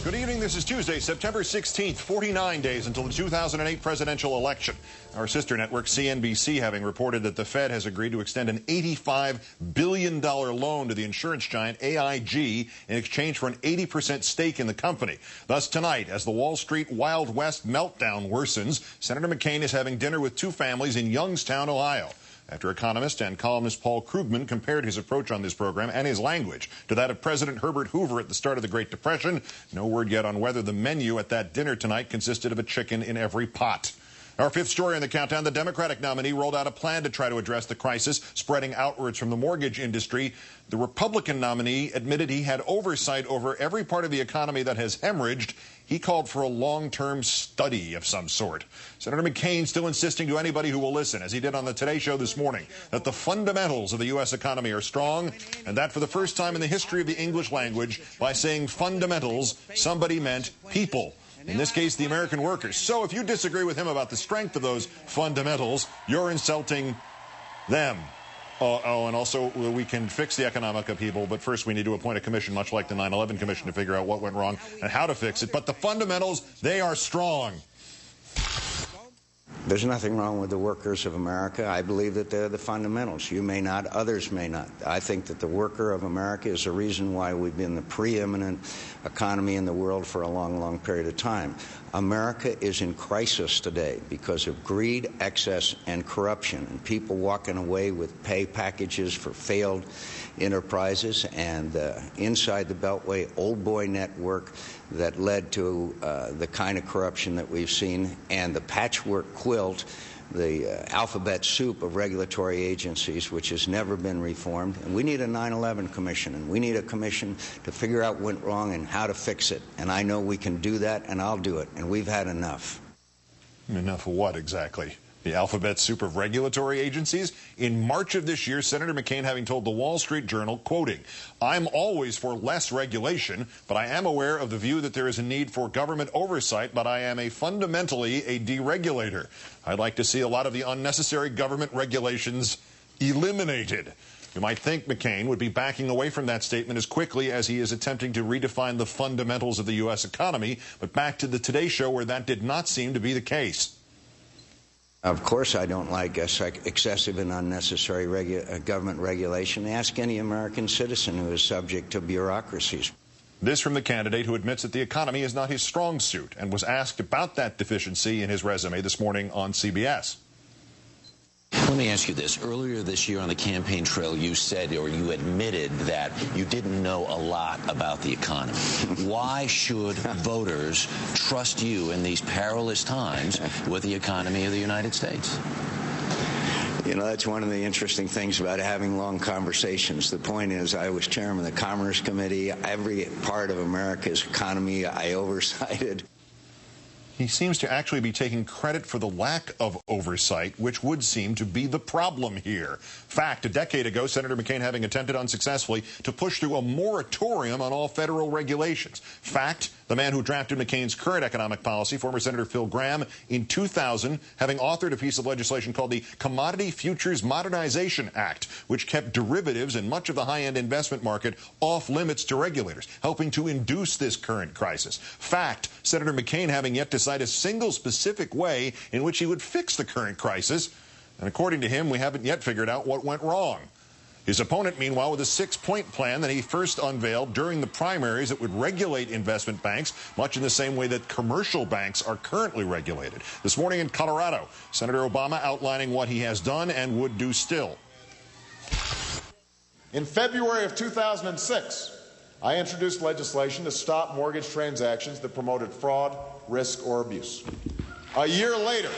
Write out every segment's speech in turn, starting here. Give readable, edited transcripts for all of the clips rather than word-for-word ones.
Good evening. This is Tuesday, September 16th, 49 days until the 2008 presidential election. Our sister network, CNBC, having reported that the Fed has agreed to extend an $85 billion loan to the insurance giant AIG in exchange for an 80% stake in the company. Thus, tonight, as the Wall Street Wild West meltdown worsens, Senator McCain is having dinner with two families in Youngstown, Ohio. After economist and columnist Paul Krugman compared his approach on this program and his language to that of President Herbert Hoover at the start of the Great Depression, no word yet on whether the menu at that dinner tonight consisted of a chicken in every pot. Our fifth story in the countdown, the Democratic nominee rolled out a plan to try to address the crisis spreading outwards from the mortgage industry. The Republican nominee admitted he had oversight over every part of the economy that has hemorrhaged. He called for a long-term study of some sort. Senator McCain still insisting to anybody who will listen, as he did on the Today Show this morning, that the fundamentals of the U.S. economy are strong, and that for the first time in the history of the English language, by saying fundamentals, somebody meant people. In this case, the American workers. So if you disagree with him about the strength of those fundamentals, you're insulting them. And also, we can fix the economic upheaval, but first we need to appoint a commission, much like the 9/11 Commission, to figure out what went wrong and how to fix it. But the fundamentals, they are strong. There's nothing wrong with the workers of America. I believe that they're the fundamentals. You may not, others may not. I think that the worker of America is the reason why we've been the preeminent economy in the world for a long, long period of time. America is in crisis today because of greed, excess, and corruption, and people walking away with pay packages for failed enterprises, and inside the Beltway old boy network that led to the kind of corruption that we've seen, and the patchwork quilt, the alphabet soup of regulatory agencies, which has never been reformed. And we need a 9/11 commission, and we need a commission to figure out what went wrong and how to fix it. And I know we can do that, and I'll do it. And we've had enough. Enough of what exactly? The alphabet soup of regulatory agencies? In March of this year, Senator McCain having told the Wall Street Journal, quoting, "I'm always for less regulation, but I am aware of the view that there is a need for government oversight, but I am fundamentally a deregulator. I'd like to see a lot of the unnecessary government regulations eliminated." You might think McCain would be backing away from that statement as quickly as he is attempting to redefine the fundamentals of the U.S. economy, but back to the Today Show where that did not seem to be the case. Of course I don't like excessive and unnecessary government regulation. Ask any American citizen who is subject to bureaucracies. This from the candidate who admits that the economy is not his strong suit and was asked about that deficiency in his resume this morning on CBS. Let me ask you this. Earlier this year on the campaign trail, you said, or you admitted, that you didn't know a lot about the economy. Why should voters trust you in these perilous times with the economy of the United States? You know, that's one of the interesting things about having long conversations. The point is, I was chairman of the Commerce Committee. Every part of America's economy I oversighted. He seems to actually be taking credit for the lack of oversight, which would seem to be the problem here. Fact, a decade ago, Senator McCain having attempted unsuccessfully to push through a moratorium on all federal regulations. Fact, the man who drafted McCain's current economic policy, former Senator Phil Gramm, in 2000, having authored a piece of legislation called the Commodity Futures Modernization Act, which kept derivatives and much of the high-end investment market off limits to regulators, helping to induce this current crisis. Fact, Senator McCain having yet to cite a single specific way in which he would fix the current crisis, and according to him, we haven't yet figured out what went wrong. His opponent, meanwhile, with a 6-point plan that he first unveiled during the primaries that would regulate investment banks, much in the same way that commercial banks are currently regulated. This morning in Colorado, Senator Obama outlining what he has done and would do still. In February of 2006, I introduced legislation to stop mortgage transactions that promoted fraud, risk, or abuse. A year later,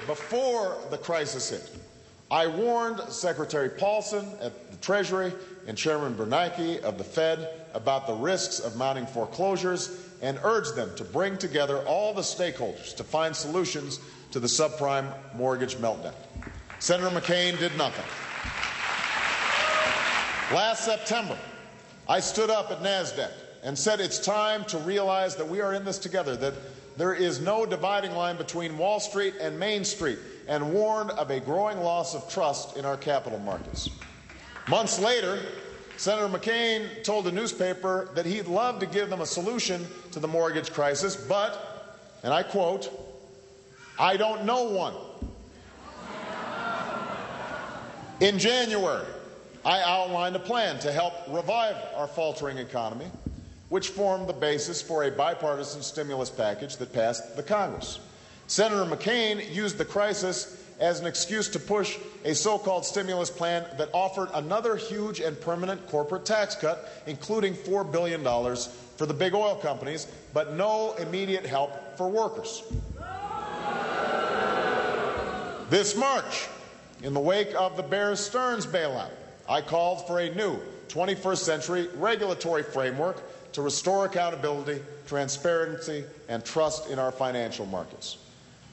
before the crisis hit, I warned Secretary Paulson at the Treasury and Chairman Bernanke of the Fed about the risks of mounting foreclosures and urged them to bring together all the stakeholders to find solutions to the subprime mortgage meltdown. Senator McCain did nothing. Last September, I stood up at NASDAQ and said it's time to realize that we are in this together, that there is no dividing line between Wall Street and Main Street, and warned of a growing loss of trust in our capital markets. Months later, Senator McCain told a newspaper that he'd love to give them a solution to the mortgage crisis, but, and I quote, "I don't know one." In January, I outlined a plan to help revive our faltering economy, which formed the basis for a bipartisan stimulus package that passed the Congress. Senator McCain used the crisis as an excuse to push a so-called stimulus plan that offered another huge and permanent corporate tax cut, including $4 billion for the big oil companies, but no immediate help for workers. This March, in the wake of the Bear Stearns bailout, I called for a new 21st century regulatory framework to restore accountability, transparency, and trust in our financial markets.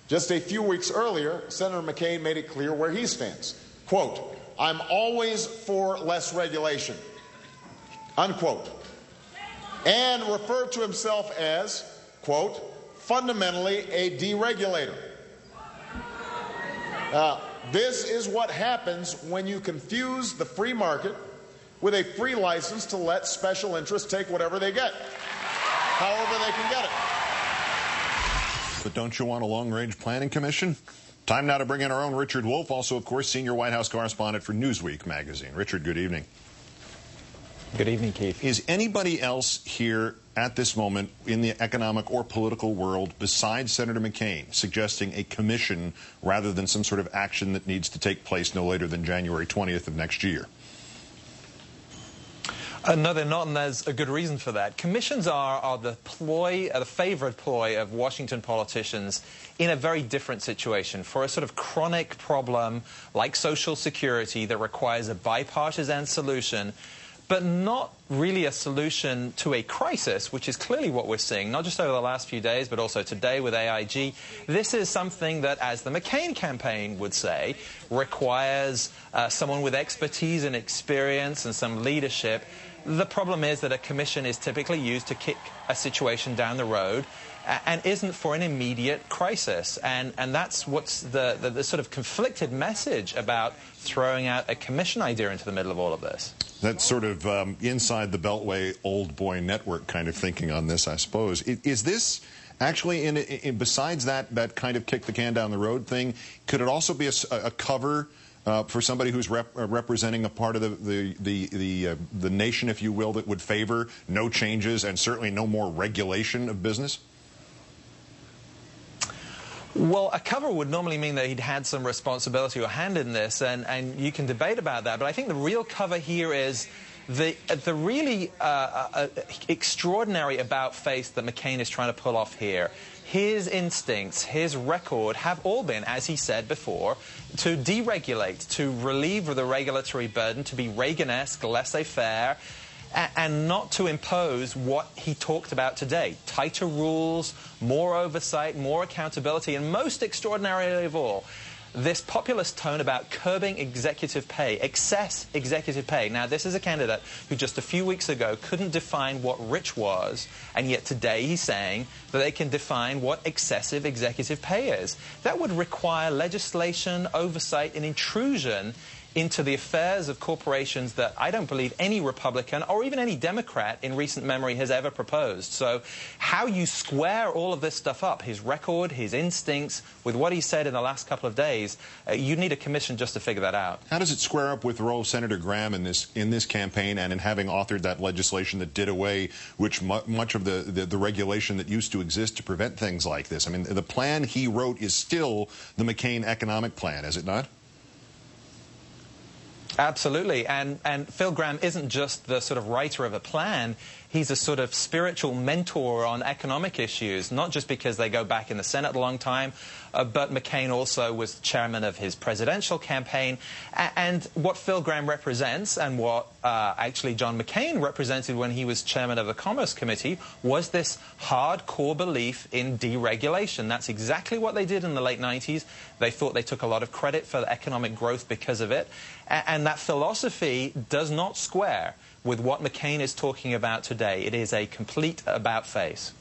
Just a few weeks earlier, Senator McCain made it clear where he stands. Quote, "I'm always for less regulation," unquote, and referred to himself as, quote, "fundamentally a deregulator." This is what happens when you confuse the free market with a free license to let special interests take whatever they get, however they can get it. But don't you want a long-range planning commission? Time now to bring in our own Richard Wolff, also, of course, senior White House correspondent for Newsweek magazine. Richard, good evening. Good evening, Keith. Is anybody else here at this moment in the economic or political world besides Senator McCain suggesting a commission rather than some sort of action that needs to take place no later than January 20th of next year? No, they're not, and there's a good reason for that. Commissions are the ploy, the favorite ploy of Washington politicians in a very different situation. For a sort of chronic problem like Social Security that requires a bipartisan solution, but not really a solution to a crisis, which is clearly what we're seeing, not just over the last few days, but also today with AIG. This is something that, as the McCain campaign would say, requires someone with expertise and experience and some leadership. The problem is that a commission is typically used to kick a situation down the road and isn't for an immediate crisis. And that's what's the sort of conflicted message about throwing out a commission idea into the middle of all of this. That's sort of inside the Beltway old boy network kind of thinking on this, I suppose. Is this actually, besides that kind of kick the can down the road thing, could it also be a cover for somebody who's representing a part of the nation, if you will, that would favor no changes and certainly no more regulation of business? Well, a cover would normally mean that he'd had some responsibility or hand in this, and you can debate about that. But I think the real cover here is the really extraordinary about-face that McCain is trying to pull off here. His instincts, his record have all been, as he said before, to deregulate, to relieve the regulatory burden, to be Reagan-esque, laissez-faire, and not to impose what he talked about today. Tighter rules, more oversight, more accountability, and most extraordinarily of all, this populist tone about curbing executive pay, excess executive pay. Now, this is a candidate who just a few weeks ago couldn't define what rich was, and yet today he's saying that they can define what excessive executive pay is. That would require legislation, oversight, and intrusion into the affairs of corporations that I don't believe any Republican or even any Democrat in recent memory has ever proposed. So how you square all of this stuff up, his record, his instincts, with what he said in the last couple of days, you need a commission just to figure that out. How does it square up with the role of Senator Graham in this campaign and in having authored that legislation that did away with much of the regulation that used to exist to prevent things like this? I mean, the plan he wrote is still the McCain economic plan, is it not? Absolutely, and Phil Graham isn't just the sort of writer of a plan. He's a sort of spiritual mentor on economic issues, not just because they go back in the Senate a long time, but McCain also was chairman of his presidential campaign. And what Phil Graham represents, and what actually John McCain represented when he was chairman of the Commerce Committee, was this hardcore belief in deregulation. That's exactly what they did in the late 90s. They thought they took a lot of credit for the economic growth because of it. And that philosophy does not square with what McCain is talking about today. It is a complete about-face.